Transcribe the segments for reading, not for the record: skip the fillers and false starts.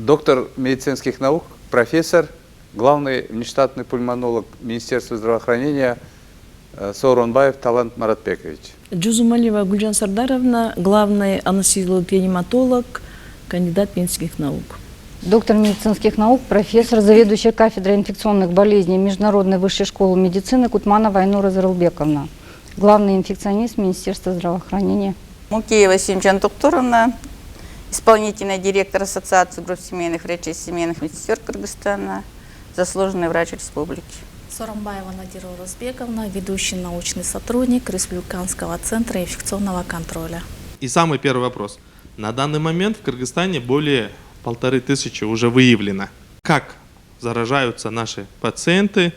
доктор медицинских наук, профессор, главный внештатный пульмонолог Министерства здравоохранения Сооронбаев Талант Маратбекович. Джузумалиева Гульжан Сардаровна, главный анестезиолог-реаниматолог, кандидат медицинских наук. Доктор медицинских наук, профессор, заведующая кафедрой инфекционных болезней Международной высшей школы медицины Кутманова Айнура Зарылбековна, главный инфекционист Министерства здравоохранения. Мукеева Симджан Туктуровна, исполнительный директор Ассоциации групп семейных врачей семейных медсестер Кыргызстана, заслуженный врач республики. Соромбаева Надира Уразбековна, ведущий научный сотрудник Республиканского центра инфекционного контроля. И самый первый вопрос. На данный момент в Кыргызстане более 1500 уже выявлено. Как заражаются наши пациенты?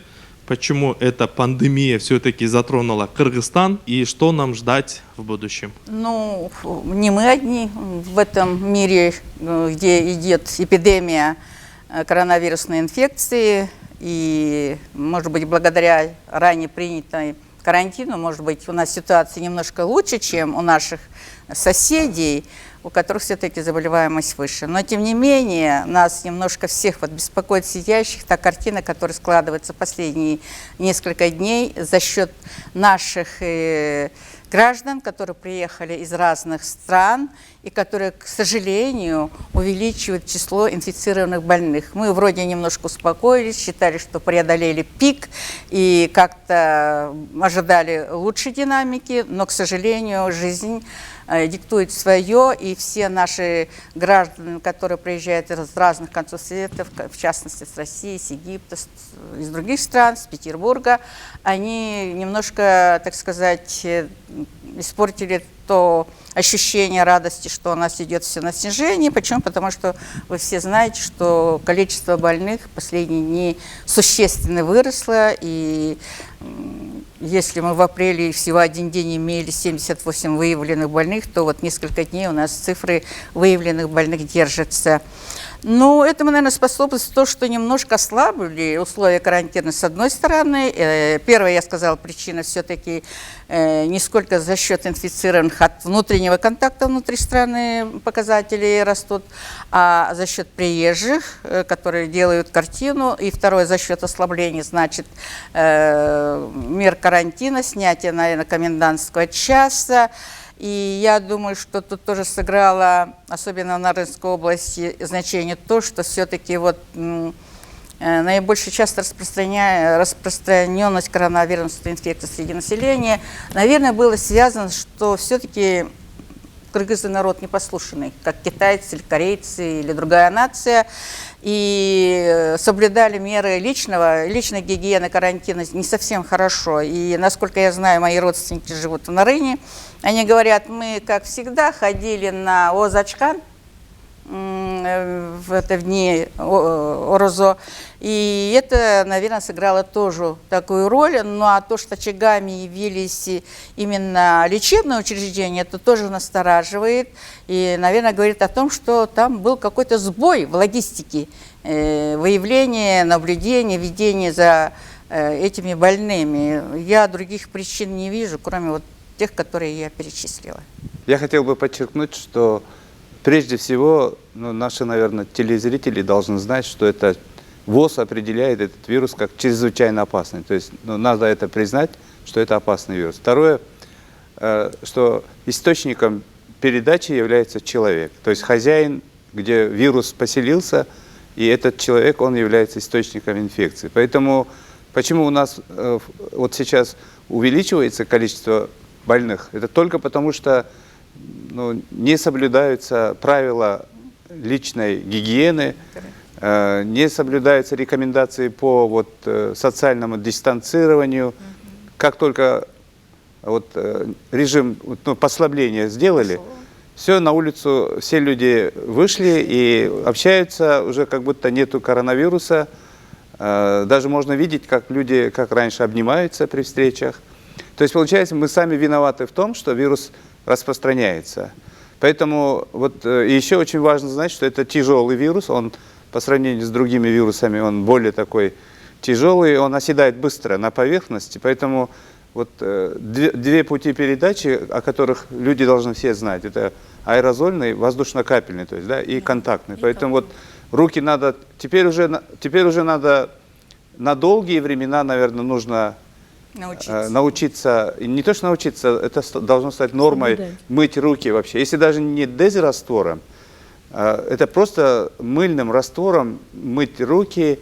Почему эта пандемия все-таки затронула Кыргызстан и что нам ждать в будущем? Ну, не мы одни в этом мире, где идет эпидемия коронавирусной инфекции. И, может быть, благодаря ранее принятой карантину, может быть, у нас ситуация немножко лучше, чем у наших соседей, у которых все-таки заболеваемость выше. Но, тем не менее, нас немножко всех беспокоит сидящих та картина, которая складывается последние несколько дней за счет наших граждан, которые приехали из разных стран и которые, к сожалению, увеличивают число инфицированных больных. Мы вроде немножко успокоились, считали, что преодолели пик и как-то ожидали лучшей динамики, но, к сожалению, жизнь диктует свое, и все наши граждане, которые приезжают из разных концов света, в частности с России, с Египта, из других стран, с Петербурга, они немножко, так сказать, испортили то ощущение радости, что у нас идет все на снижение. Почему? Потому что вы все знаете, что количество больных в последние дни существенно выросло, и если мы в апреле всего один день имели 78 выявленных больных, то вот несколько дней у нас цифры выявленных больных держатся. Ну, этому, наверное, способствует то, что немножко ослабили условия карантина с одной стороны. Первая, я сказала, причина все-таки не сколько за счет инфицированных от внутреннего контакта внутри страны показатели растут, а за счет приезжих, которые делают картину. И второе, за счет ослабления, значит, мер карантина, снятия, наверное, комендантского часа. И я думаю, что тут тоже сыграло, особенно в Нарынской области, значение то, что все-таки вот наибольшая часто распространенность коронавирусной инфекции среди населения, наверное, было связано, что все-таки кыргызы народ непослушный, как китайцы или корейцы или другая нация, и соблюдали меры личной гигиены, карантина не совсем хорошо. И, насколько я знаю, мои родственники живут в Нарыне, они говорят, мы, как всегда, ходили на Озачкан в дни Орозо, и это, наверное, сыграло тоже такую роль. Ну, а то, что очагами явились именно лечебные учреждения, это тоже настораживает и, наверное, говорит о том, что там был какой-то сбой в логистике выявления, наблюдения, ведения за этими больными. Я других причин не вижу, кроме вот тех, которые я перечислила. Я хотел бы подчеркнуть, что прежде всего наши, наверное, телезрители должны знать, что это ВОЗ определяет этот вирус как чрезвычайно опасный. То есть надо это признать, что это опасный вирус. Второе, что источником передачи является человек. То есть хозяин, где вирус поселился, и этот человек, он является источником инфекции. Поэтому почему у нас вот сейчас увеличивается количество больных? Это только потому, что не соблюдаются правила личной гигиены, не соблюдаются рекомендации по социальному дистанцированию. Как только режим послабления сделали, все, на улицу все люди вышли и общаются, уже как будто нету коронавируса. Даже можно видеть, как люди, как раньше, обнимаются при встречах. То есть, получается, мы сами виноваты в том, что вирус распространяется. Поэтому еще очень важно знать, что это тяжелый вирус, он по сравнению с другими вирусами, он более такой тяжелый, он оседает быстро на поверхности, поэтому две пути передачи, о которых люди должны все знать, это аэрозольный, воздушно-капельный, то есть, да, и контактный. Поэтому руки надо, теперь уже надо на долгие времена, наверное, нужно научиться, и не то что научиться, это должно стать нормой, Соблюдать. мыть руки вообще. Если даже не дезраствором, это просто мыльным раствором мыть руки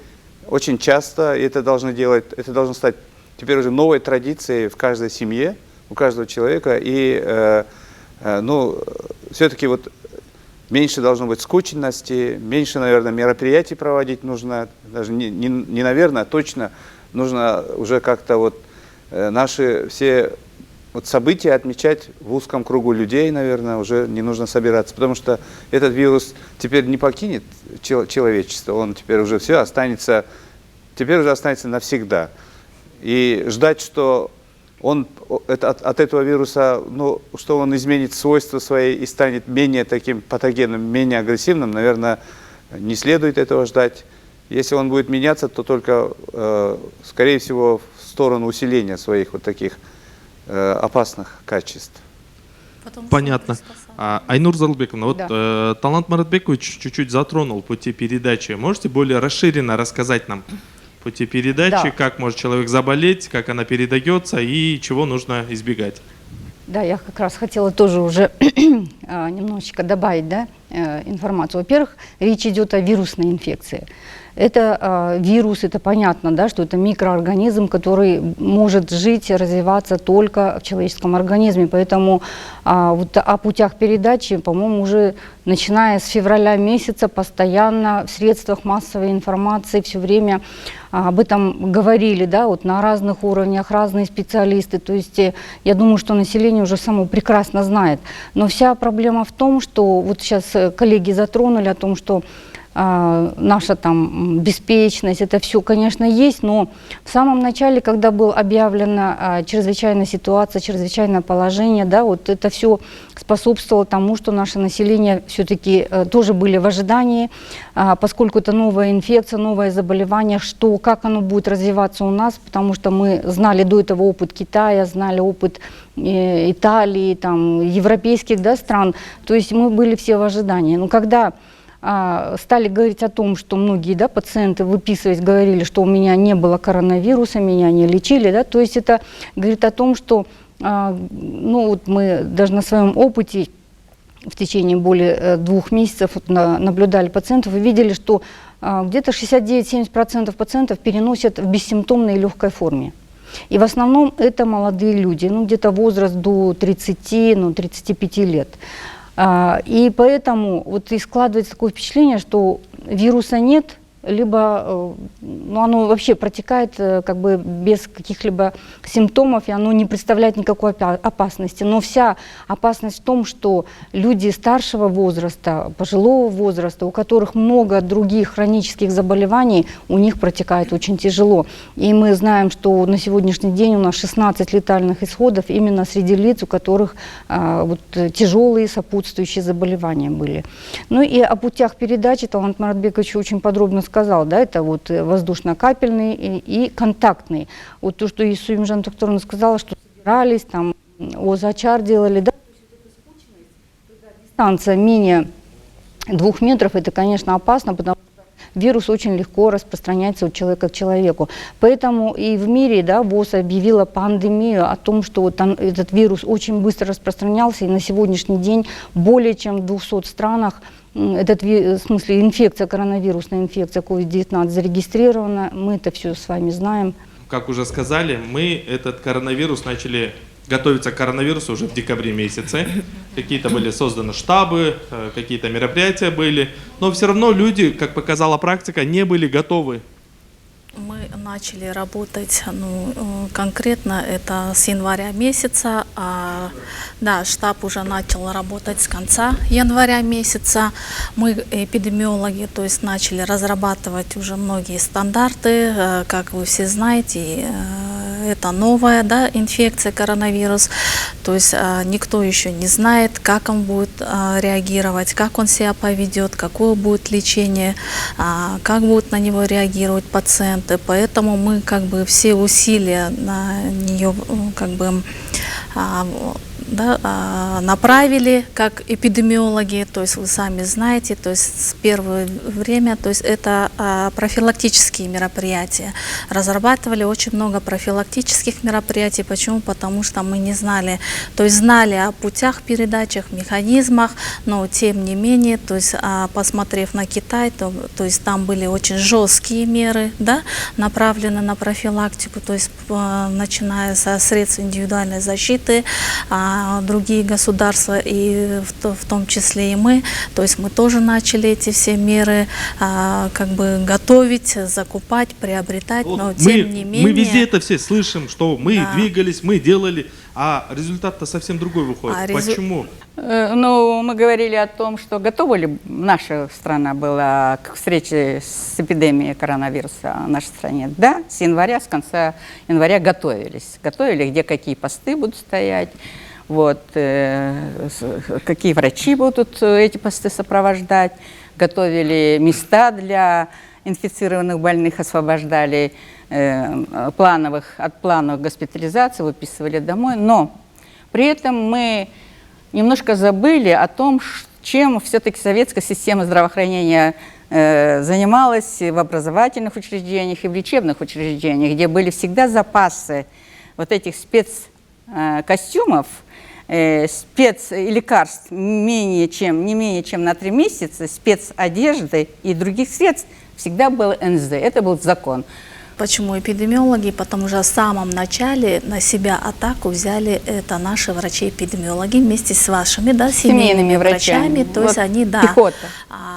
очень часто, и это должно стать теперь уже новой традицией в каждой семье, у каждого человека, и все-таки вот меньше должно быть скученности, меньше, наверное, мероприятий проводить нужно, даже не наверное, а точно нужно уже как-то вот наши все вот события отмечать в узком кругу людей, наверное, уже не нужно собираться, потому что этот вирус теперь не покинет человечество, он теперь уже все останется, теперь уже останется навсегда. И ждать, что от этого вируса, что он изменит свойства свои и станет менее таким патогенным, менее агрессивным, наверное, не следует этого ждать. Если он будет меняться, то только, скорее всего, в сторону усиления своих вот таких опасных качеств. Потому что Понятно. это спасает. Айнур Зарылбековна, вот Да. Талант Маратбекович чуть-чуть затронул пути передачи. Можете более расширенно рассказать нам пути передачи, Да. как может человек заболеть, как она передается и чего нужно избегать? Да, я как раз хотела тоже уже немножечко добавить, да, информацию. Во-первых, речь идет о вирусной инфекции. Это вирус, это понятно, да, что это микроорганизм, который может жить и развиваться только в человеческом организме. Поэтому вот о путях передачи, по-моему, уже начиная с февраля месяца постоянно в средствах массовой информации все время об этом говорили, да, вот на разных уровнях, разные специалисты. То есть я думаю, что население уже само прекрасно знает. Но вся проблема в том, что вот сейчас коллеги затронули о том, что наша там беспечность, это все, конечно, есть, но в самом начале, когда была объявлена чрезвычайная ситуация, чрезвычайное положение, да, вот это все способствовало тому, что наше население все-таки тоже были в ожидании, поскольку это новая инфекция, новое заболевание, как оно будет развиваться у нас, потому что мы знали до этого опыт Китая, знали опыт Италии, там, европейских, да, стран, то есть мы были все в ожидании. Но когда стали говорить о том, что многие, да, пациенты, выписываясь, говорили, что у меня не было коронавируса, меня не лечили, да, то есть это говорит о том, что вот мы даже на своем опыте в течение более 2 месяцев наблюдали пациентов и видели, что где-то 69-70% пациентов переносят в бессимптомной и легкой форме. И в основном это молодые люди, где-то возраст до 30-35 лет. И поэтому вот и складывается такое впечатление, что вируса нет, либо оно вообще протекает как бы без каких-либо симптомов, и оно не представляет никакой опасности. Но вся опасность в том, что люди старшего возраста, пожилого возраста, у которых много других хронических заболеваний, у них протекает очень тяжело. И мы знаем, что на сегодняшний день у нас 16 летальных исходов именно среди лиц, у которых тяжелые сопутствующие заболевания были. Ну и о путях передачи Талант Маратбекович очень подробно сказал, да, это вот воздушно-капельный и контактный. Вот то, что Исуимжан Токторовна сказала, что собирались, там, ОЗАЧАР делали, да, дистанция менее 2 метров, это, конечно, опасно, потому что вирус очень легко распространяется от человека к человеку. Поэтому и в мире, да, ВОЗ объявила пандемию о том, что вот этот вирус очень быстро распространялся, и на сегодняшний день более чем в 200 странах в смысле инфекция, коронавирусная инфекция COVID-19 зарегистрирована, мы это все с вами знаем. Как уже сказали, мы этот коронавирус начали готовиться к коронавирусу уже в декабре месяце. Какие-то были созданы штабы, какие-то мероприятия были, но все равно люди, как показала практика, не были готовы. Мы начали работать конкретно это с января месяца, штаб уже начал работать с конца января месяца. Мы, эпидемиологи, то есть начали разрабатывать уже многие стандарты, как вы все знаете, это новая, да, инфекция, коронавирус, то есть никто еще не знает, как он будет реагировать, как он себя поведет, какое будет лечение, как будут на него реагировать пациенты. Поэтому мы как бы все усилия на нее как бы направили как эпидемиологи, то есть вы сами знаете, то есть с первого время, то есть это профилактические мероприятия. Разрабатывали очень много профилактических мероприятий. Почему? Потому что мы не знали, то есть знали о путях передачах, механизмах, но тем не менее, то есть посмотрев на Китай, то есть там были очень жесткие меры, да, направлены на профилактику, то есть начиная со средств индивидуальной защиты, другие государства, и в том числе и мы, то есть мы тоже начали эти все меры как бы готовить, закупать, приобретать, Вот но тем не менее... Мы везде это все слышим, что мы Да. двигались, мы делали, а результат-то совсем другой выходит. Почему? Ну, мы говорили о том, что готова ли наша страна была к встрече с эпидемией коронавируса в нашей стране. Да, с января, с конца января готовились. Готовили, где какие посты будут стоять, вот, какие врачи будут эти посты сопровождать. Готовили места для инфицированных больных, освобождали от плановых госпитализаций, выписывали домой. Но при этом мы немножко забыли о том, чем все-таки советская система здравоохранения занималась в образовательных учреждениях и в лечебных учреждениях, где были всегда запасы вот этих спецкостюмов, спецлекарств не менее чем на 3 месяца, спецодежды и других средств, всегда был НЗ. Это был закон. Почему эпидемиологи? Потому что в самом начале на себя атаку взяли это наши врачи-эпидемиологи вместе с вашими, да, семейными врачами. То есть Вот они, да, пехота.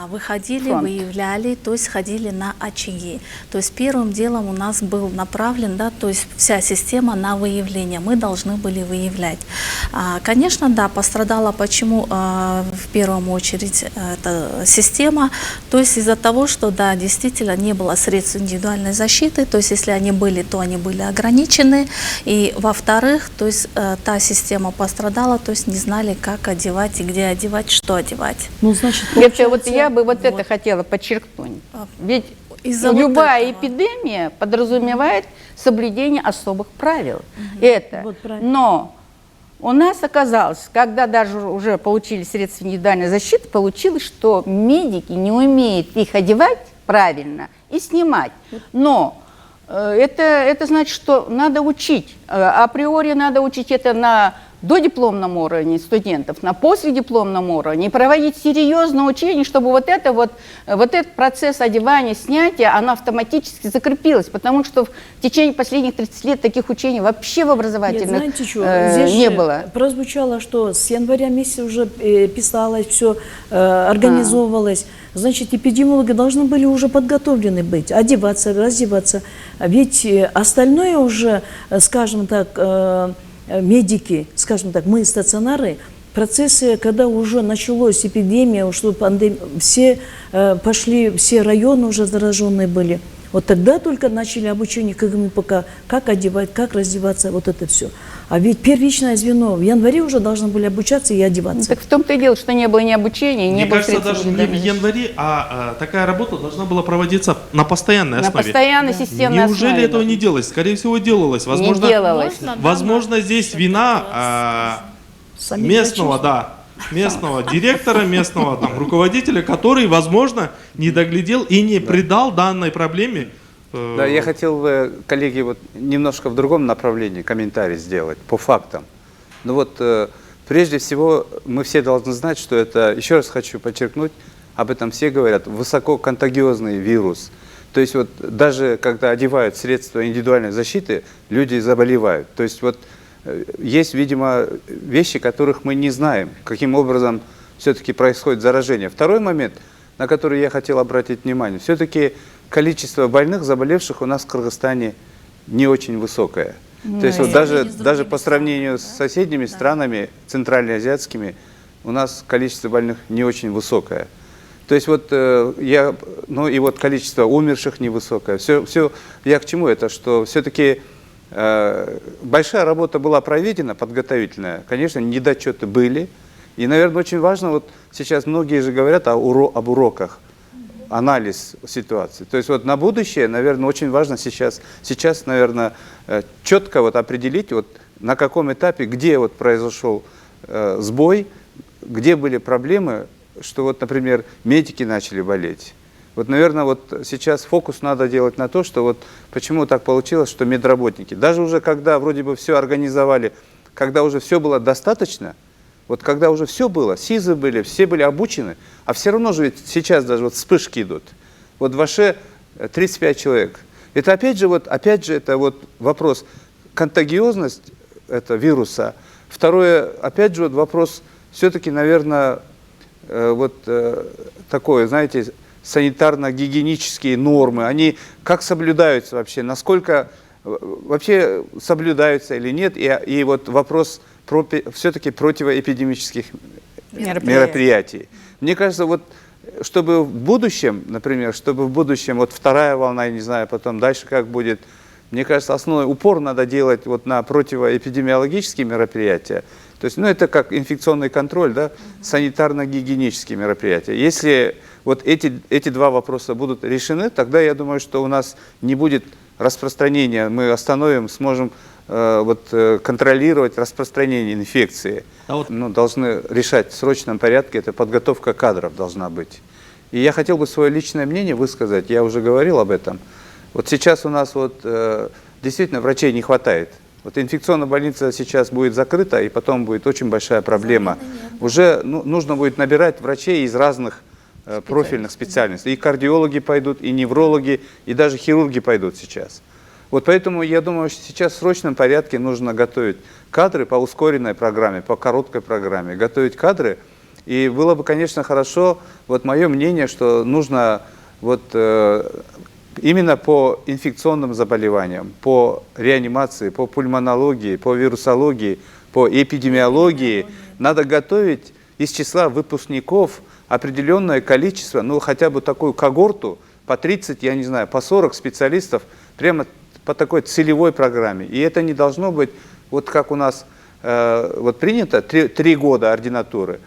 выходили, Фронт. выявляли, то есть ходили на очаги. То есть первым делом у нас был направлен, да, то есть вся система на выявление. Мы должны были выявлять. Конечно, да, пострадала почему в первую очередь эта система, то есть из-за того, что, да, действительно не было средств индивидуальной защиты, то есть если они были, то они были ограничены. И во-вторых, то есть та система пострадала, то есть не знали, как одевать и где одевать, что одевать. Ну, значит, Я бы вот это хотела подчеркнуть. Ведь Из-за вот любая этого. эпидемия подразумевает соблюдение особых правил. Это. Вот правильно. Но у нас оказалось, когда даже уже получили средства индивидуальной защиты, получилось, что медики не умеют их одевать правильно и снимать. Но это значит, что надо учить. Априори надо учить это на додипломном уровне студентов, на последипломном уровне, проводить серьезное учение, чтобы вот этот процесс одевания, снятия, оно автоматически закрепилось, потому что в течение последних 30 лет таких учений вообще в образовательных знаете что, здесь не же было. прозвучало, что с января месяца уже писалось, все организовывалось. Значит, эпидемиологи должны были уже подготовлены быть, одеваться, раздеваться. Ведь остальное уже, скажем так, медики, скажем так, мы стационары, процессы, когда уже началась эпидемия, что пандемия, все пошли, все районы уже зараженные были. Вот тогда только начали обучение КГМПК, как одевать, как раздеваться, вот это все. А ведь первичное звено в январе уже должны были обучаться и одеваться. Так в том-то и дело, что не было ни обучения, не Мне было кажется, средств даже не в индивидуальной январе, такая работа должна была проводиться на постоянной защиты. На основе. постоянной системной Неужели основе. этого не делалось? Скорее всего, делалось. Возможно, Не делалось. возможно, здесь вина Сами местного, врачи. да, местного директора, местного там, руководителя, который, возможно, не доглядел и не придал данной проблеме. Да, я хотел бы, коллеги, вот немножко в другом направлении комментарий сделать, по фактам. Ну вот, прежде всего, мы все должны знать, что это, еще раз хочу подчеркнуть, об этом все говорят, высококонтагиозный вирус. То есть вот даже когда одевают средства индивидуальной защиты, люди заболевают. То есть вот есть, видимо, вещи, которых мы не знаем, каким образом все-таки происходит заражение. Второй момент, на который я хотел обратить внимание, все-таки количество больных, заболевших у нас в Кыргызстане не очень высокое. То есть вот даже по сравнению с соседними странами, центральноазиатскими, у нас количество больных не очень высокое. То есть вот ну и вот количество умерших невысокое. Все, я к чему это, что все-таки большая работа была проведена, подготовительная. Конечно, недочеты были. И, наверное, очень важно, вот сейчас многие же говорят об уроках, анализ ситуации. То есть вот на будущее, наверное, очень важно сейчас, наверное, четко вот определить, вот на каком этапе, где вот произошел сбой, где были проблемы, что вот, например, медики начали болеть. Вот, наверное, вот сейчас фокус надо делать на то, что вот почему так получилось, что медработники, даже уже когда вроде бы все организовали, когда уже все было достаточно, вот когда уже все было, СИЗы были, все были обучены, а все равно же ведь сейчас даже вот вспышки идут. Вот в Аше 35 человек. Это опять же это вот вопрос контагиозность этого вируса. Второе, опять же, вот вопрос все-таки, наверное, такое, знаете, санитарно-гигиенические нормы, они как соблюдаются вообще, насколько вообще соблюдаются или нет, и вот вопрос все-таки противоэпидемических мероприятий. Мне кажется, вот чтобы в будущем, например, вот вторая волна, я не знаю, потом дальше как будет, мне кажется, основной упор надо делать вот на противоэпидемиологические мероприятия. То есть, это как инфекционный контроль, да, санитарно-гигиенические мероприятия. Если вот эти два вопроса будут решены, тогда я думаю, что у нас не будет распространения, мы сможем контролировать распространение инфекции. Должны решать в срочном порядке, это подготовка кадров должна быть. И я хотел бы свое личное мнение высказать, я уже говорил об этом. Вот сейчас у нас действительно врачей не хватает. Вот инфекционная больница сейчас будет закрыта, и потом будет очень большая проблема. Уже нужно будет набирать врачей из разных профильных специальностей. И кардиологи пойдут, и неврологи, и даже хирурги пойдут сейчас. Вот поэтому я думаю, что сейчас в срочном порядке нужно готовить кадры по ускоренной программе, по короткой программе. Готовить кадры. И было бы, конечно, хорошо, вот мое мнение, что нужно именно по инфекционным заболеваниям, по реанимации, по пульмонологии, по вирусологии, по эпидемиологии, надо готовить из числа выпускников определенное количество, хотя бы такую когорту, по 30, я не знаю, по 40 специалистов, прямо по такой целевой программе. И это не должно быть, вот как у нас принято, 3 года ординатуры.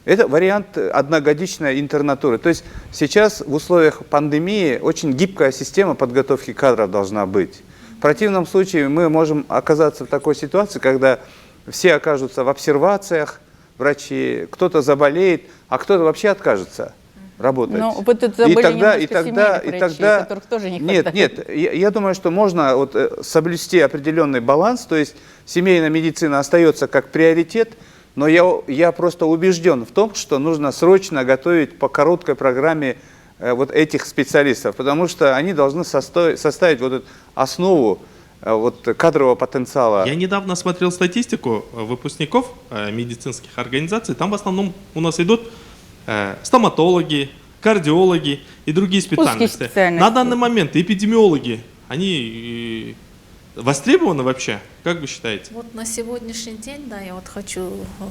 Это вариант одногодичной интернатуры. То есть сейчас в условиях пандемии очень гибкая система подготовки кадров должна быть. В противном случае мы можем оказаться в такой ситуации, когда все окажутся в обсервациях, врачи, кто-то заболеет, а кто-то вообще откажется работать. Но вот это заболевание которых тоже не хватает. Нет, я думаю, что можно соблюсти определенный баланс, то есть семейная медицина остается как приоритет, но я просто убежден в том, что нужно срочно готовить по короткой программе этих специалистов, потому что они должны составить эту основу кадрового потенциала. Я недавно смотрел статистику выпускников медицинских организаций. Там в основном у нас идут стоматологи, кардиологи и другие специальности. На данный момент эпидемиологи, они востребованы вообще? Как вы считаете? Вот на сегодняшний день, да, я хочу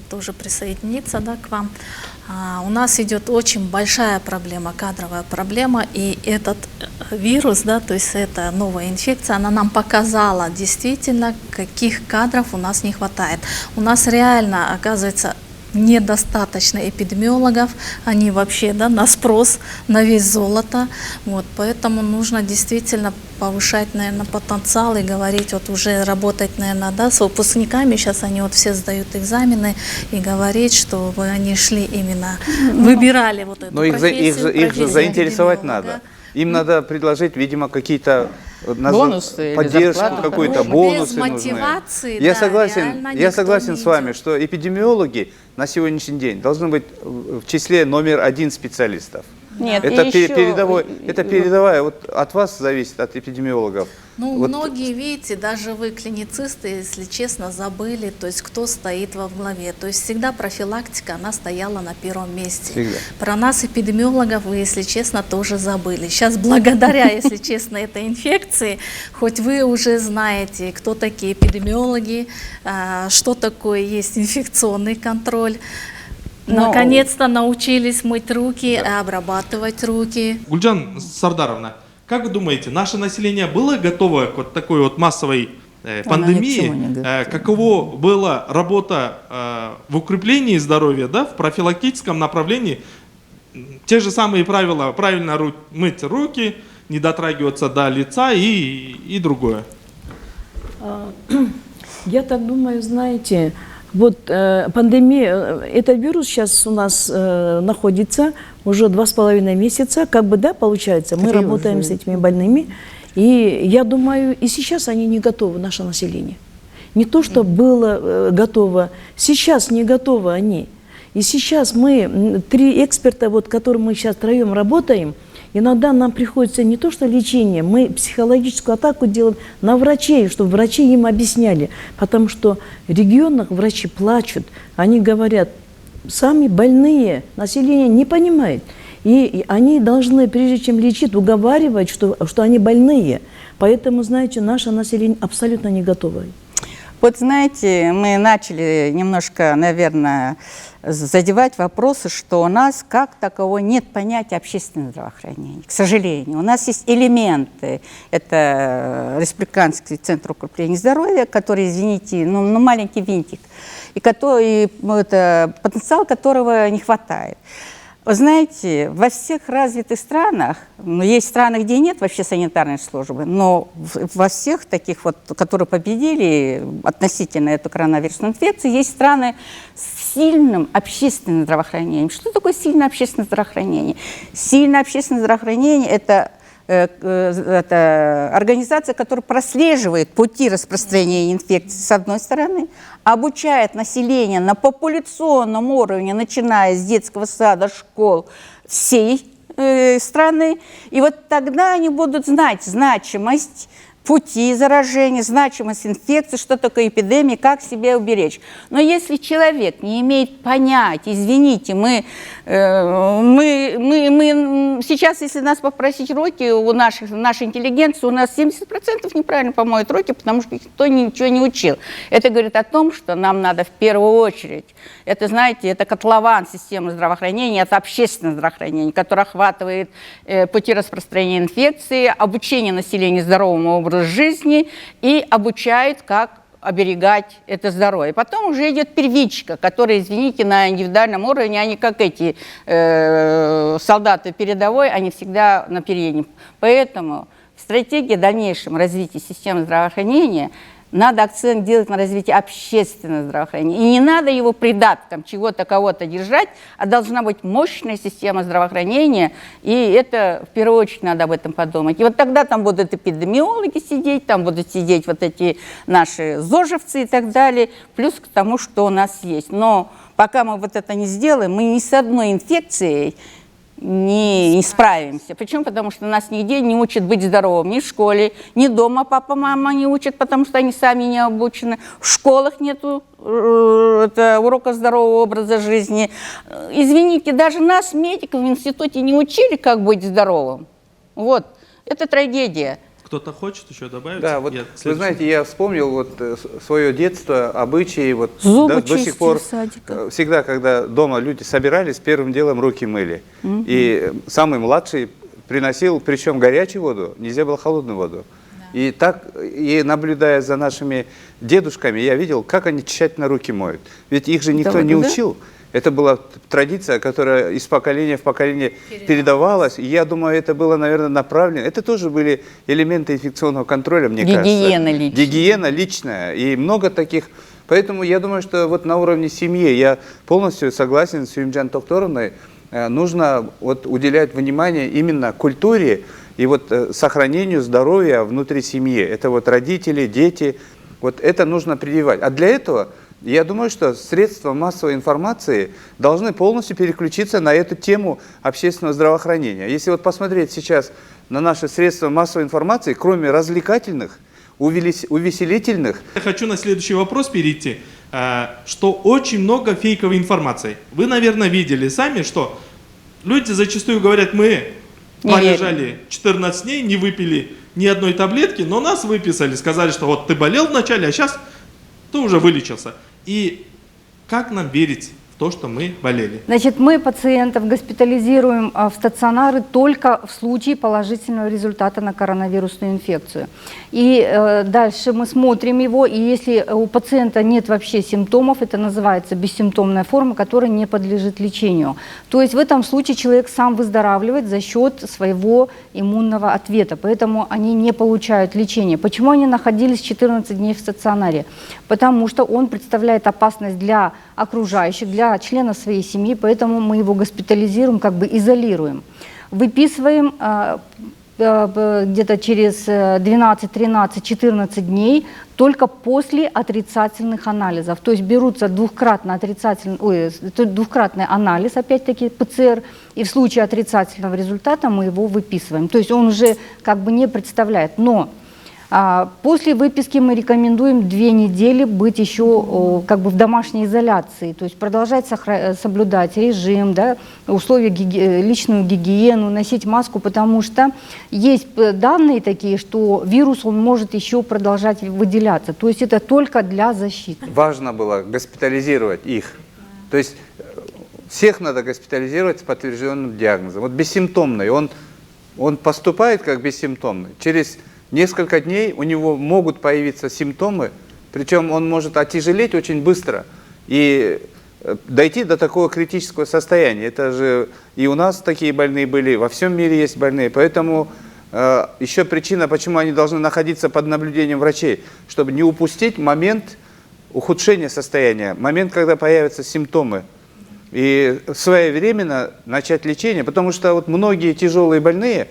тоже присоединиться, да, к вам. У нас идет очень большая проблема, кадровая проблема, и этот вирус, да, то есть эта новая инфекция, она нам показала действительно, каких кадров у нас не хватает. У нас реально, оказывается, недостаточно эпидемиологов, они вообще, да, на спрос, на вес золота, поэтому нужно действительно повышать, наверное, потенциал и говорить, уже работать, наверное, да, с выпускниками, сейчас они все сдают экзамены, и говорить, чтобы они шли именно, выбирали эту профессию. Их же заинтересовать надо. Им надо предложить, видимо, какие-то бонусы, поддержку какую-то, бонусы без мотивации, нужны. Я согласен с вами, что эпидемиологи на сегодняшний день должны быть в числе номер 1 специалистов. Нет, это передовая, от вас зависит, от эпидемиологов. Многие, видите, даже вы, клиницисты, если честно, забыли, то есть кто стоит во главе. То есть всегда профилактика, она стояла на первом месте. Всегда. Про нас, эпидемиологов, вы, если честно, тоже забыли. Сейчас благодаря, если честно, этой инфекции, хоть вы уже знаете, кто такие эпидемиологи, что такое есть инфекционный контроль. Наконец-то научились мыть руки, обрабатывать руки. Гульджан Сардаровна, как вы думаете, наше население было готово к такой массовой пандемии? Каково была работа в укреплении здоровья, да, в профилактическом направлении? Те же самые правила: правильно мыть руки, не дотрагиваться до лица и другое. Я так думаю, знаете, вот пандемия, этот вирус сейчас у нас находится уже 2,5 месяца, как бы, да, получается, мы работаем с этими больными, и я думаю, и сейчас они не готовы, наше население. Не то, что было готово, сейчас не готовы они. И сейчас мы, 3 эксперта, вот, которым мы сейчас втроем работаем, иногда нам приходится не то что лечение, мы психологическую атаку делаем на врачей, чтобы врачи им объясняли. Потому что в регионах врачи плачут, они говорят, сами больные, население не понимает. И они должны, прежде чем лечить, уговаривать, что они больные. Поэтому, знаете, наше население абсолютно не готово. Вот знаете, мы начали немножко, наверное, задевать вопросы, что у нас как такового нет понятия общественного здравоохранения. К сожалению, у нас есть элементы. Это Республиканский центр укрепления здоровья, который, извините, ну маленький винтик, и это потенциал которого не хватает. Вы знаете, во всех развитых странах, есть страны, где нет вообще санитарной службы, но во всех таких вот, которые победили относительно эту коронавирусную инфекцию, есть страны с сильным общественным здравоохранением. Что такое сильное общественное здравоохранение? Сильное общественное здравоохранение – это организация, которая прослеживает пути распространения инфекции с одной стороны, обучает население на популяционном уровне, начиная с детского сада, школ всей страны. И вот тогда они будут знать значимость пути заражения, значимость инфекции, что такое эпидемия, как себя уберечь. Но если человек не имеет понятия, извините, мы сейчас, если нас попросить руки, у нашей интеллигенции, у нас 70% неправильно помоют руки, потому что никто ничего не учил. Это говорит о том, что нам надо в первую очередь, это, знаете, это котлован системы здравоохранения, это общественное здравоохранение, которое охватывает пути распространения инфекции, обучение населения здоровому образу жизни и обучает, как оберегать это здоровье. Потом уже идет первичка, которая, извините, на индивидуальном уровне, они как эти солдаты передовой, они всегда на переднем. Поэтому в стратегии дальнейшего развития системы здравоохранения надо акцент делать на развитие общественного здравоохранения. И не надо его придатком чего-то, кого-то держать, а должна быть мощная система здравоохранения, и это в первую очередь надо об этом подумать. И вот тогда там будут эпидемиологи сидеть, там будут сидеть вот эти наши зожевцы и так далее, плюс к тому, что у нас есть. Но пока мы вот это не сделаем, мы ни с одной инфекцией не справимся. Почему? Потому что нас нигде не учат быть здоровым. Ни в школе, ни дома папа, мама не учат, потому что они сами не обучены. В школах нету урока здорового образа жизни. Извините, даже нас, медиков, в институте не учили, как быть здоровым. Вот. Это трагедия. Кто-то хочет еще добавить? Да, вот вы знаете, я вспомнил вот свое детство, обычаи, вот Зубы до сих пор, чистили в садиках. всегда, когда дома люди собирались, первым делом руки мыли. И самый младший приносил, причем горячую воду, нельзя было холодную воду. И так, и наблюдая за нашими дедушками, я видел, как они тщательно руки моют. Ведь их же никто не учил. Это была традиция, которая из поколения в поколение передавалась. И я думаю, это было, наверное, направлено. Это тоже были элементы инфекционного контроля, мне кажется. Гигиена личная. Гигиена личная. И много таких. Поэтому я думаю, что вот на уровне семьи я полностью согласен с Юмджан Токторовной. Нужно вот уделять внимание именно культуре и вот сохранению здоровья внутри семьи. Это вот родители, дети. Вот это нужно прививать. А для этого... Я думаю, что средства массовой информации должны полностью переключиться на эту тему общественного здравоохранения. Если вот посмотреть сейчас на наши средства массовой информации, кроме развлекательных, увеселительных... Я хочу на следующий вопрос перейти, что очень много фейковой информации. Вы, наверное, видели сами, что люди зачастую говорят, мы пролежали 14 дней, не выпили ни одной таблетки, но нас выписали, сказали, что вот ты болел вначале, а сейчас ты уже вылечился. И как нам верить в то, что мы болели. Значит, мы пациентов госпитализируем в стационары только в случае положительного результата на коронавирусную инфекцию. И дальше мы смотрим его, и если у пациента нет вообще симптомов, это называется бессимптомная форма, которая не подлежит лечению. То есть в этом случае человек сам выздоравливает за счет своего иммунного ответа, поэтому они не получают лечения. Почему они находились 14 дней в стационаре? Потому что он представляет опасность для окружающих, для членов своей семьи, поэтому мы его госпитализируем, как бы изолируем. Выписываем где-то через 12, 13, 14 дней только после отрицательных анализов. То есть берутся двукратный анализ, опять-таки ПЦР, и в случае отрицательного результата мы его выписываем. То есть он уже как бы не представляет. Но после выписки мы рекомендуем 2 недели быть еще как бы в домашней изоляции, то есть продолжать соблюдать режим, да, условия, личную гигиену, носить маску, потому что есть данные такие, что вирус он может еще продолжать выделяться, то есть это только для защиты. Важно было госпитализировать их. То есть всех надо госпитализировать с подтвержденным диагнозом. Вот бессимптомный, он поступает как бессимптомный. Через несколько дней у него могут появиться симптомы, причем он может отяжелеть очень быстро и дойти до такого критического состояния. Это же и у нас такие больные были, во всем мире есть больные. Поэтому еще причина, почему они должны находиться под наблюдением врачей, чтобы не упустить момент ухудшения состояния, момент, когда появятся симптомы. И своевременно начать лечение, потому что вот многие тяжелые больные,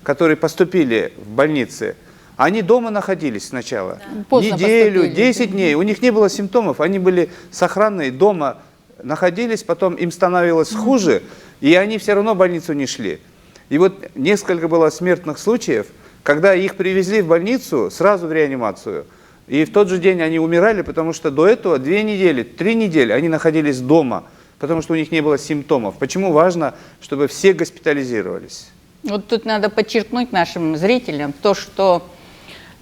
которые поступили в больницы, они дома находились сначала. Поздно Неделю, поступили. 10 дней. У них не было симптомов, они были сохранные, дома находились, потом им становилось хуже, и они все равно в больницу не шли. И вот несколько было смертных случаев, когда их привезли в больницу сразу в реанимацию, и в тот же день они умирали, потому что до этого 2 недели, 3 недели они находились дома, потому что у них не было симптомов. Почему важно, чтобы все госпитализировались? Вот тут надо подчеркнуть нашим зрителям то, что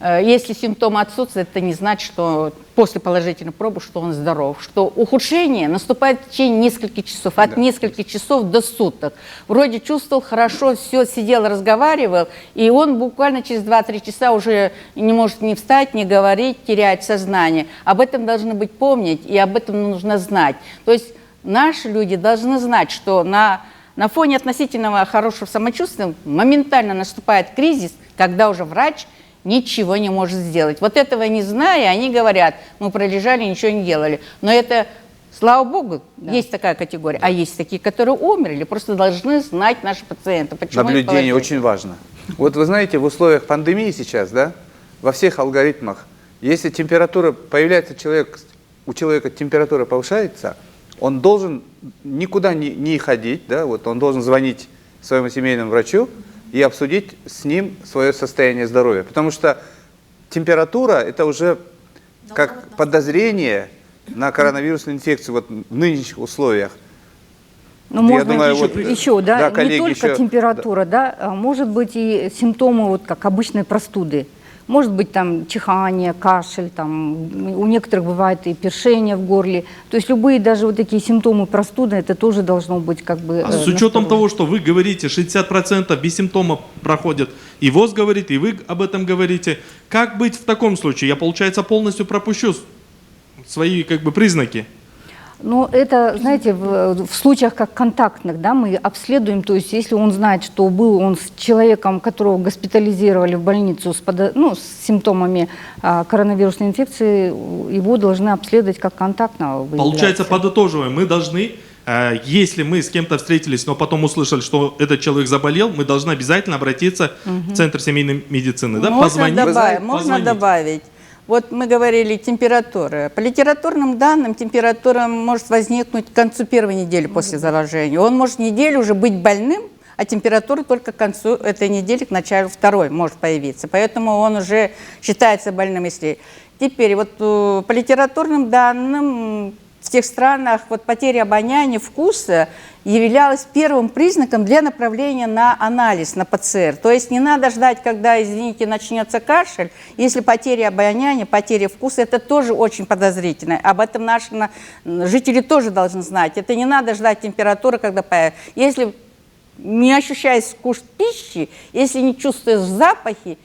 если симптомы отсутствуют, это не значит, что после положительной пробы, что он здоров, что ухудшение наступает в течение нескольких часов, от нескольких часов до суток. Вроде чувствовал хорошо, все, сидел, разговаривал, и он буквально через 2-3 часа уже не может ни встать, ни говорить, теряет сознание. Об этом должны быть помнить, и об этом нужно знать. То есть наши люди должны знать, что на фоне относительного хорошего самочувствия моментально наступает кризис, когда уже врач ничего не может сделать. Вот этого не зная, они говорят, мы пролежали, ничего не делали. Но это, слава богу, есть такая категория. А есть такие, которые умерли. Просто должны знать наши пациенты. Почему Наблюдение очень важно. Вот вы знаете, в условиях пандемии сейчас, да, во всех алгоритмах, если температура появляется, у человека температура повышается, он должен никуда не ходить, да, вот он должен звонить своему семейному врачу и обсудить с ним свое состояние здоровья. Потому что температура – это уже как подозрение на коронавирусную инфекцию вот в нынешних условиях. Ну, может быть, думаю, еще, да, да, не коллеги, только температура, да, а может быть и симптомы, вот как обычной простуды. Может быть там чихание, кашель, там, у некоторых бывает и першение в горле. То есть любые даже вот такие симптомы простуды, это тоже должно быть как бы... А с учетом того, что вы говорите, 60% без симптомов проходят, и ВОЗ говорит, и вы об этом говорите, как быть в таком случае? Я, получается, полностью пропущу свои как бы признаки. Ну, это, знаете, в случаях как контактных, да, мы обследуем, то есть если он знает, что был он с человеком, которого госпитализировали в больницу с симптомами коронавирусной инфекции, его должны обследовать как контактного. Получается, подытоживаем, мы должны, если мы с кем-то встретились, но потом услышали, что этот человек заболел, мы должны обязательно обратиться в Центр семейной медицины, да? Можно добавить. Вот мы говорили температура. По литературным данным температура может возникнуть к концу первой недели после заражения. Он может неделю уже быть больным, а температура только к концу этой недели, к началу второй может появиться. Поэтому он уже считается больным. Если... Теперь вот по литературным данным в тех странах вот потеря обоняния, вкуса являлась первым признаком для направления на анализ, на ПЦР. То есть не надо ждать, когда, извините, начнется кашель. Если потеря обоняния, потеря вкуса, это тоже очень подозрительно. Об этом наши жители тоже должны знать. Это не надо ждать температуры, когда появится. Если не ощущаешь вкус пищи, если не чувствуешь запахи,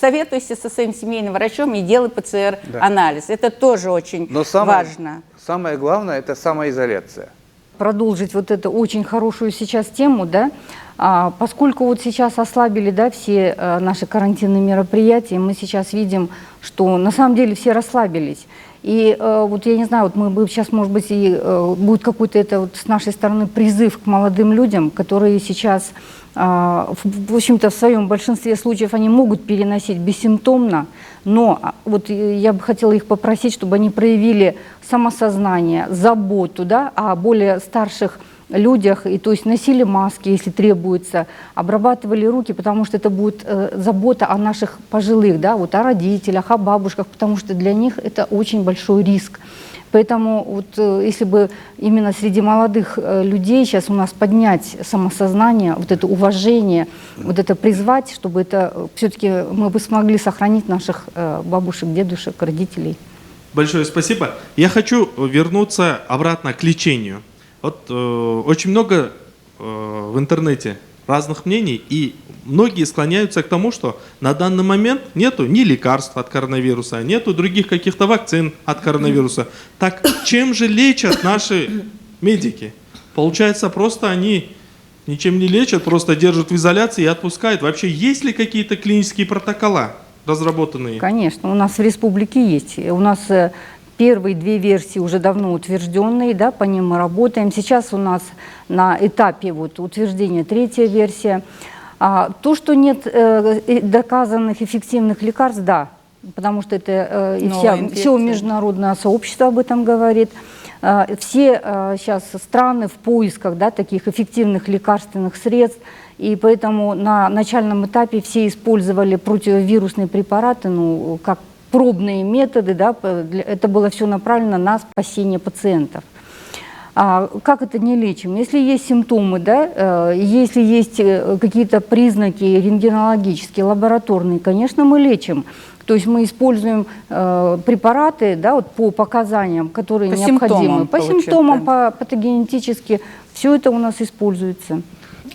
советуйся со своим семейным врачом и делай ПЦР-анализ. Это тоже очень важно. Самое главное – это самоизоляция. Продолжить вот эту очень хорошую сейчас тему, да, поскольку вот сейчас ослабили, да, все наши карантинные мероприятия, мы сейчас видим, что на самом деле все расслабились. И вот я не знаю, вот мы сейчас, может быть, и будет какой-то это вот с нашей стороны призыв к молодым людям, которые сейчас, в общем-то, в своем большинстве случаев они могут переносить бессимптомно, но вот я бы хотела их попросить, чтобы они проявили самосознание, заботу, да, о более старших людях, и то есть носили маски, если требуется, обрабатывали руки, потому что это будет забота о наших пожилых, да, вот о родителях, о бабушках, потому что для них это очень большой риск. Поэтому вот если бы именно среди молодых людей сейчас у нас поднять самосознание, вот это уважение, вот это призвать, чтобы это все-таки мы бы смогли сохранить наших бабушек, дедушек, родителей. Большое спасибо. Я хочу вернуться обратно к лечению. Вот очень много в интернете разных мнений, и многие склоняются к тому, что на данный момент нету ни лекарств от коронавируса, нету других каких-то вакцин от коронавируса. Так чем же лечат наши медики? Получается, просто они ничем не лечат, просто держат в изоляции и отпускают. Вообще, есть ли какие-то клинические протокола разработанные? Конечно, у нас в республике есть. У нас первые две версии уже давно утвержденные, да, по ним мы работаем. Сейчас у нас на этапе вот утверждения третья версия. То, что нет доказанных эффективных лекарств, да, потому что это все международное сообщество об этом говорит. Все сейчас страны в поисках, да, таких эффективных лекарственных средств, и поэтому на начальном этапе все использовали противовирусные препараты, ну, как пробные методы, да, это было все направлено на спасение пациентов. Как это не лечим? Если есть симптомы, да, если есть какие-то признаки рентгенологические, лабораторные, конечно, мы лечим. То есть мы используем препараты, да, вот по показаниям, которые необходимы. По симптомам, по патогенетически, все это у нас используется.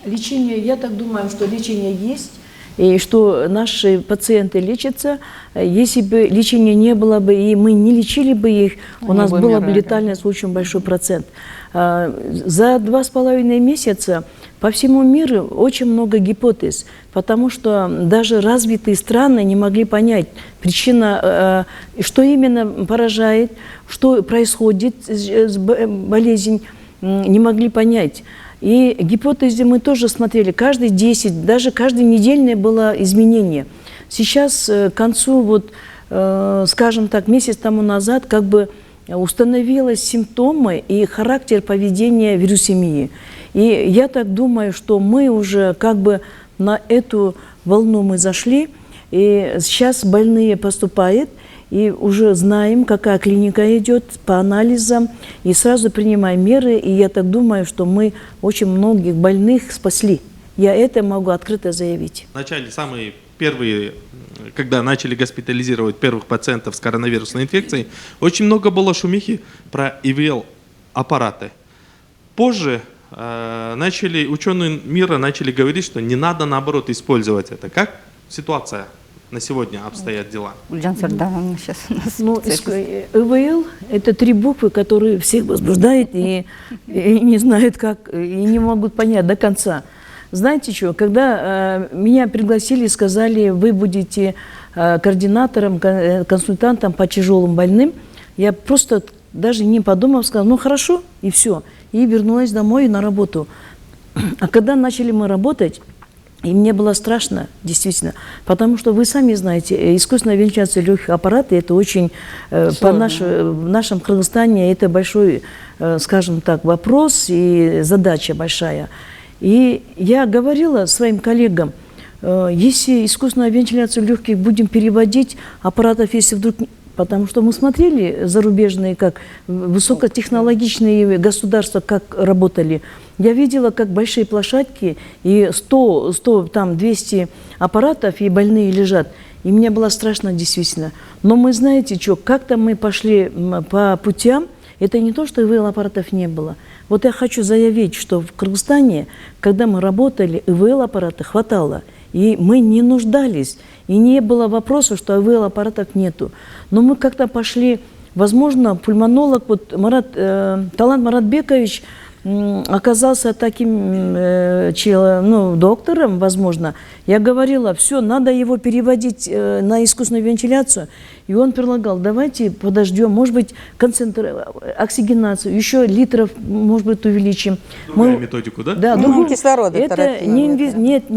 Лечение, я так думаю, что лечение есть, и что наши пациенты лечатся. Если бы лечения не было бы, и мы не лечили бы их, у нас была бы летальность очень большой процент. За 2,5 месяца по всему миру очень много гипотез, потому что даже развитые страны не могли понять причину, что именно поражает, что происходит с болезнью, не могли понять. И гипотезы мы тоже смотрели, каждые 10, даже каждое недельное было изменение. Сейчас к концу, вот, скажем так, месяц тому назад, как бы установились симптомы и характер поведения вирусемии. И я так думаю, что мы уже как бы на эту волну мы зашли, и сейчас больные поступают, и уже знаем, какая клиника идет по анализам, и сразу принимаем меры, и я так думаю, что мы очень многих больных спасли. Я это могу открыто заявить. Вначале самые первые, когда начали госпитализировать первых пациентов с коронавирусной инфекцией, очень много было шумихи про ИВЛ-аппараты. Позже ученые мира начали говорить, что не надо, наоборот, использовать это. Как ситуация на сегодня обстоят дела? Гульджансар, да, сейчас у нас... Ну, ИВЛ – это 3 буквы, которые всех возбуждают и не знают как, и не могут понять до конца. Знаете что, когда меня пригласили, сказали, вы будете координатором, консультантом по тяжелым больным, я просто даже не подумав, сказала, ну хорошо, и все. И вернулась домой на работу. А когда начали мы работать, и мне было страшно, действительно, потому что вы сами знаете, искусственная вентиляция легких аппаратов, это очень, в нашем Кыргызстане, это большой, скажем так, вопрос и задача большая. И я говорила своим коллегам, если искусственную вентиляцию легких будем переводить, аппаратов, если вдруг Потому что мы смотрели зарубежные, как высокотехнологичные государства, как работали. Я видела, как большие площадки, и 100, там 200 аппаратов, и больные лежат. И мне было страшно действительно. Но мы, знаете что, как-то мы пошли по путям. Это не то, что ИВЛ-аппаратов не было. Вот я хочу заявить, что в Кыргызстане, когда мы работали, ИВЛ-аппарата хватало. И мы не нуждались. И не было вопроса, что ИВЛ-аппаратов нету. Но мы как-то пошли, возможно, пульмонолог, вот Талант Маратбекович оказался таким доктором, возможно. Я говорила, все, надо его переводить на искусственную вентиляцию. И он предлагал, давайте подождем, может быть, оксигенацию, еще литров, может быть, увеличим. Другая методику, да? Да, кислорода. это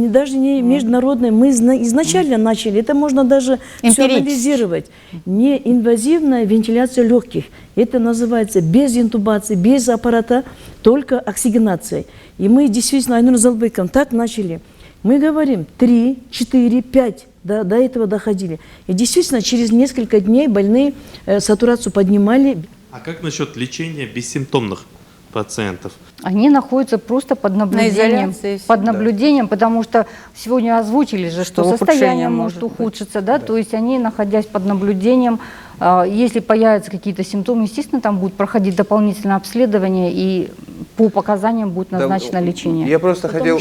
даже не международное. Мы изначально начали, это можно даже все анализировать. Неинвазивная вентиляция легких. Это называется без интубации, без аппарата, только оксигенацией. И мы действительно, Айнур Залбеком, так начали. Мы говорим 3, 4, 5, до этого доходили. И действительно, через несколько дней больные сатурацию поднимали. А как насчет лечения бессимптомных пациентов? Они находятся просто под наблюдением, потому что сегодня озвучили же, что состояние может ухудшиться, да? То есть они, находясь под наблюдением, если появятся какие-то симптомы, естественно, там будет проходить дополнительное обследование и по показаниям будет назначено лечение. Я просто хотел...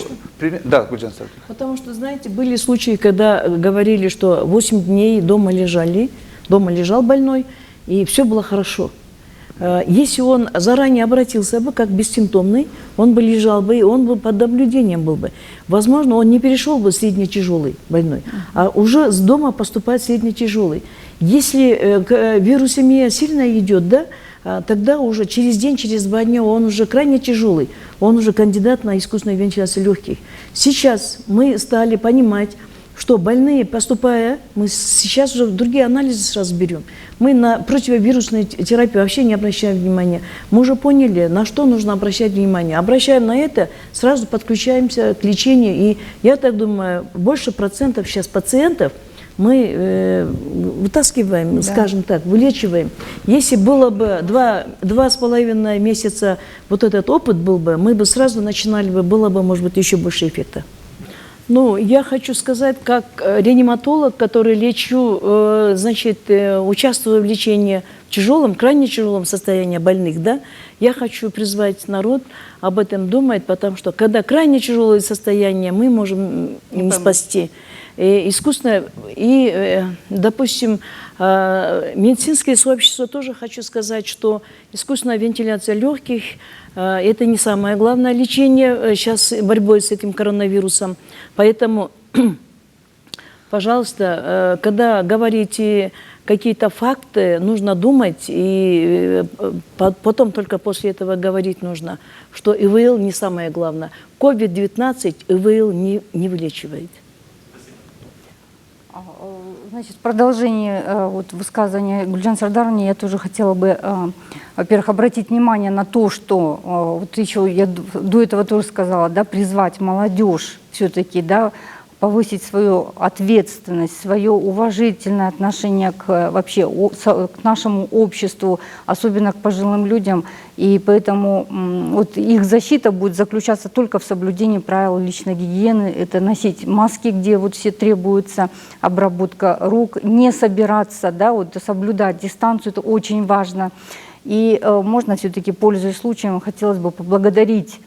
Да, Гульжан Саркина. Потому что, знаете, были случаи, когда говорили, что 8 дней дома лежал больной, и все было хорошо. Если он заранее обратился бы, как бессимптомный, он бы лежал бы, и он бы под наблюдением был бы. Возможно, он не перешел бы в средне-тяжелый больной, а уже с дома поступает средне-тяжелый. Если вирусемия сильно идет, да, тогда уже через день, через 2 дня он уже крайне тяжелый, он уже кандидат на искусственную вентиляцию легких. Сейчас мы стали понимать, что больные, поступая, мы сейчас уже другие анализы сразу берем. Мы на противовирусную терапию вообще не обращаем внимания. Мы уже поняли, на что нужно обращать внимание. Обращаем на это, сразу подключаемся к лечению. И я так думаю, больше процентов сейчас пациентов мы вытаскиваем, скажем так, вылечиваем. Если было бы 2,5 месяца вот этот опыт был бы, мы бы сразу начинали бы, было бы, может быть, еще больше эффекта. Ну, я хочу сказать, как реаниматолог, который лечу, значит, участвую в лечении в тяжелом, крайне тяжелом состоянии больных, да, я хочу призвать народ об этом думать, потому что, когда крайне тяжелое состояние, мы можем им спасти. Искусственно, и, допустим, медицинское сообщество тоже хочу сказать, что искусственная вентиляция легких – это не самое главное лечение сейчас борьбой с этим коронавирусом. Поэтому, пожалуйста, когда говорите какие-то факты, нужно думать, и потом только после этого говорить нужно, что ИВЛ не самое главное. COVID-19 ИВЛ не вылечивает. Значит, в продолжении вот, высказывания Гульжан Сардаровны я тоже хотела бы, во-первых, обратить внимание на то, что вот еще я до этого тоже сказала, да, призвать молодежь все-таки, да, повысить свою ответственность, свое уважительное отношение вообще к нашему обществу, особенно к пожилым людям. И поэтому вот их защита будет заключаться только в соблюдении правил личной гигиены. Это носить маски, где вот все требуется, обработка рук, не собираться, да, вот соблюдать дистанцию, это очень важно. И можно все-таки, пользуясь случаем, хотелось бы поблагодарить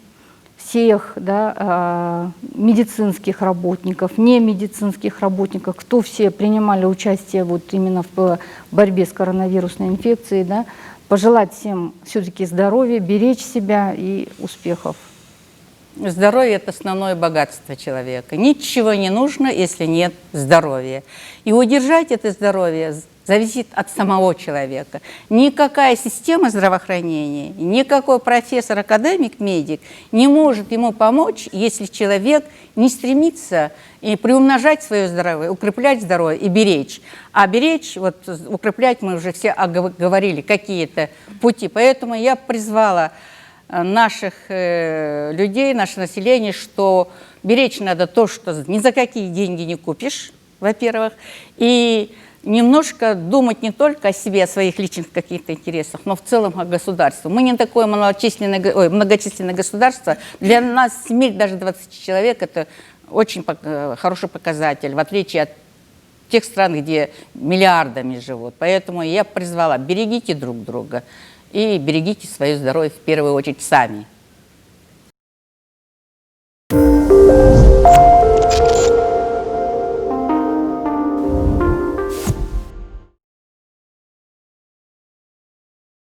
всех, да, медицинских работников, немедицинских работников, кто все принимали участие вот именно в борьбе с коронавирусной инфекцией, да, пожелать всем все-таки здоровья, беречь себя и успехов. Здоровье – это основное богатство человека. Ничего не нужно, если нет здоровья. И удержать это здоровье зависит от самого человека. Никакая система здравоохранения, никакой профессор, академик, медик не может ему помочь, если человек не стремится и приумножать свое здоровье, укреплять здоровье и беречь. А беречь, вот укреплять мы уже все говорили, какие-то пути. Поэтому я призвала наших людей, наше население, что беречь надо то, что ни за какие деньги не купишь, во-первых, и немножко думать не только о себе, о своих личных каких-то интересах, но в целом о государстве. Мы не такое многочисленное государство. Для нас семей даже 20 человек – это очень хороший показатель, в отличие от тех стран, где миллиардами живут. Поэтому я призвала: берегите друг друга и берегите свое здоровье в первую очередь сами.